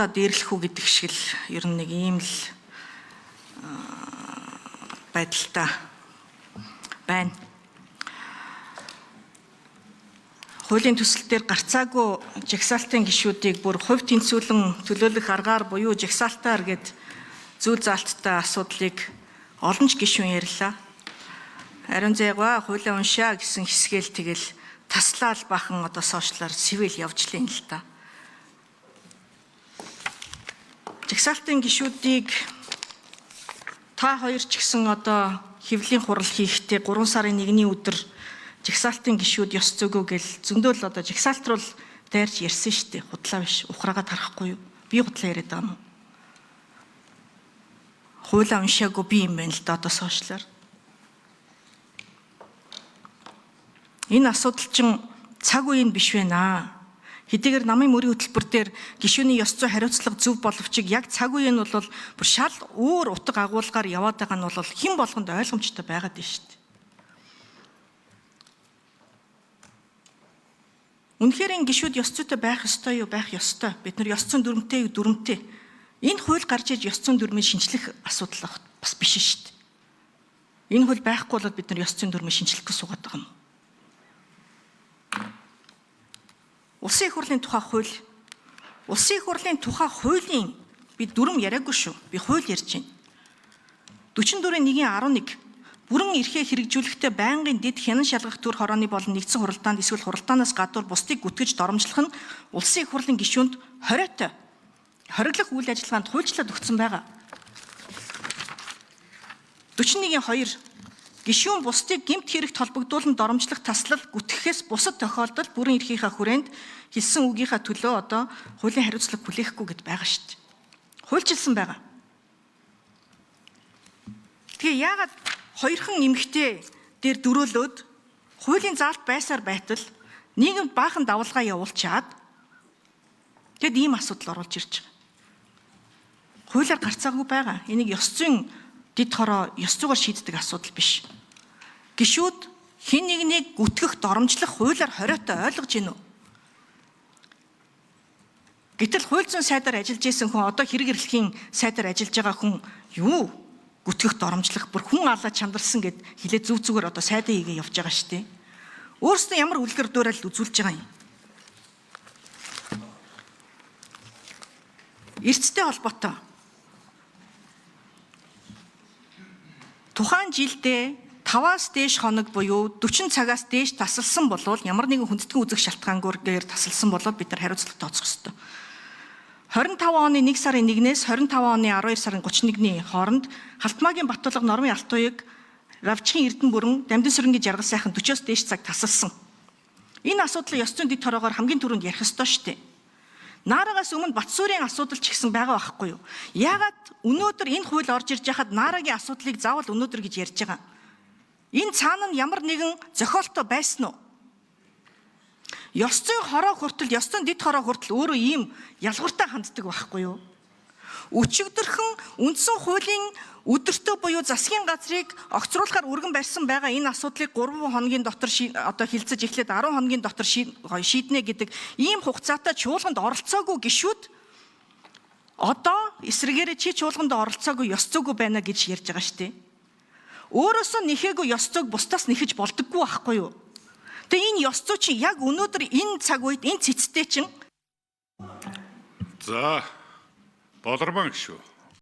Дээрлэх үү гэдэг шиг л ер нь нэг ийм л байдалтай байна. Хуулийн төсөл дээр гарцаагүй жагсаалтын гишүүдийг бүр хувь тэнцвүүлэн төлөөлөх аргаар буюу жагсаалтаар гээд зүйл заалттай асуудлыг олон ч гишүүн ярьлаа. Ариун зайгаа хуулиа уншаа гэсэн хэсгээл тэгэл таслаал бахан одоо сошиалар сэвэл явж лээ л та. Жагсаалтын гишүүдийг та хоёр ч гэсэн одоо хэвлэлийн хурал хийхдээ 3 сарын 1-ний өдөр жагсаалтын гишүүд ёс зүйгүй гэл зөндөөл одоо жагсаалт руу дайрч ярьсан шүү дээ. Худлаа биш. Ухраагаад харахгүй юу? Би худлаа яриад байгаа юм. Хуулиа уншаагүй би юм байна л да одоо сошиалар. Энэ асуудал чинь цаг үеийн биш байна. Хэдийгээр намын мөрийн хөтөлбөр дээр гишүүний ёс зүй хариуцлага зөв боловч яг цаг үеийн нь бол бүр шал өөр утга агуулгаар яваад байгаа нь бол хэн болгонд ойлгомжтой байгаад байна шүү дээ. Үнэхээр энэ гишүүд ёс зүйтэй байх ёстой юу? Байх ёстой. Бид нар ёс зүйн дүрмтэй. Энэ хууль гарч иж ёс зүйн дүрмийг шинжлэх асуудал бас биш шүү дээ. Энэ хууль байхгүй бол бид нар ёс зүйн дүрмийг шинжлэх гэж суугаад байгаа юм. Улсын их хурлын тухай хууль. Улсын их хурлын тухай хуулийн би дүрм яриаггүй шүү. Би хууль ярьж байна. 44-1-11 бүрэн эрхээ хэрэгжүүлэхдээ байнгын дэд хянан шалгах төр хорооны болон нэгдсэн хуралдаанд эсвэл хуралдаанаас гадуур бусдыг гүтгэж доромжлох нь улсын их хурлын гишүүнд хориотой хориглох үйл ажиллагаанд хуульчлаад өгсөн байгаа. 41-2 гишүүн бусдыг гэмт хэрэгт холбогдуулан доромжлох таслал гүтгэхээс бусад тохиолдолд бүрэн эрхийнхаа хүрээнд хэлсэн үгийнхаа төлөө одоо хуулийн хариуцлага хүлээхгүй гэд байгаа шүү дээ. Хуульчилсан байгаа. Тэгээ яагаад хоёрхан эмэгтэй дээр дөрөөлөөд хуулийн заалт байсаар байтал нийгэмд баахан давалгаа явуулчаад тэгэд ийм асуудал оруулж ирж байгаа. Хуулиар гарцаагүй байгаа. Энийг ёс зүйн дид хороо ёс зүйгээр шийддэг асуудал биш. Гишүүд хэн нэгнийг гүтгэх, доромжлох хуулиар хориотой ойлгож гинүү. Гэтэл хууль зүйн сайдаар ажиллаж исэн хүн одоо хэрэг эрхлэхийн сайдаар ажиллаж байгаа хүн юу гүтгэх, доромжлох бүр хүн алаа чандарсан гэд хилээ зүг зүгээр одоо сайдаа хийгээ явж байгаа шүү дээ. Өөрөөсөө ямар үлгэр дуурайл үзүүлж байгаа юм. Эрцтэй холбоотой тухайн жилдээ 5-аас дээш хоног буюу 40 цагаас дээш тасалсан болвол ямар нэгэн хүндэтгэн үзэх шалтгаангээр тасалсан болоод бид нар хариуцлага тооцох ёстой. 25 оны 1 сарын 1-ээс 25 оны 12 сарын 31-ний хооронд Халтмаагийн Баттулга нормын алтууийг Равчгийн Эрдэнэ бүрэн Дамдын сүрэнгийн жаргал сайхан 40-оос дээш цаг тасалсан. Энэ асуудлыг ёс зүйн дэд хороогоор хамгийн түрүүнд ярих ёстой шүү дээ. Наарагаас өмнө Батсүрийн асуудал ч гэсэн байгаа байхгүй юу? Яагаад өнөөдөр энэ хууль орж ирж байхад Наарагийн асуудлыг заавал өнөөдөр гэж ярьж байгаа? Энэ цаана нь ямар нэгэн зохиолтой байсан уу? Ёс зүйн хороо хүртэл, ёс зүйн дэд хороо хүртэл өөрөө ийм ялгууртай ханддаг байхгүй юу? Өчигдөрхөн үндсэн хуулийн өдөртөө буюу засгийн газрыг огцруулахаар өргөн барьсан байгаа энэ асуудлыг 3 хоногийн дотор одоо хилцэж эхлээд 10 хоногийн дотор шийднэ гэдэг ийм хугацаатай чуулганд оролцоогүй гишүүд одоо эсрэгээрээ чи чуулганд оролцоогүй ёс зүйгүй байна гэж ярьж байгаа шүү дээ. Өөрөөсөө нэхээгүй ёс зүйг бусдаас нэхэж болдоггүй байхгүй юу? Тэгээ энэ ёс зүй чи яг өнөөдөр энэ цаг үед энэ цэцтэй чинь За Болормон гişүү.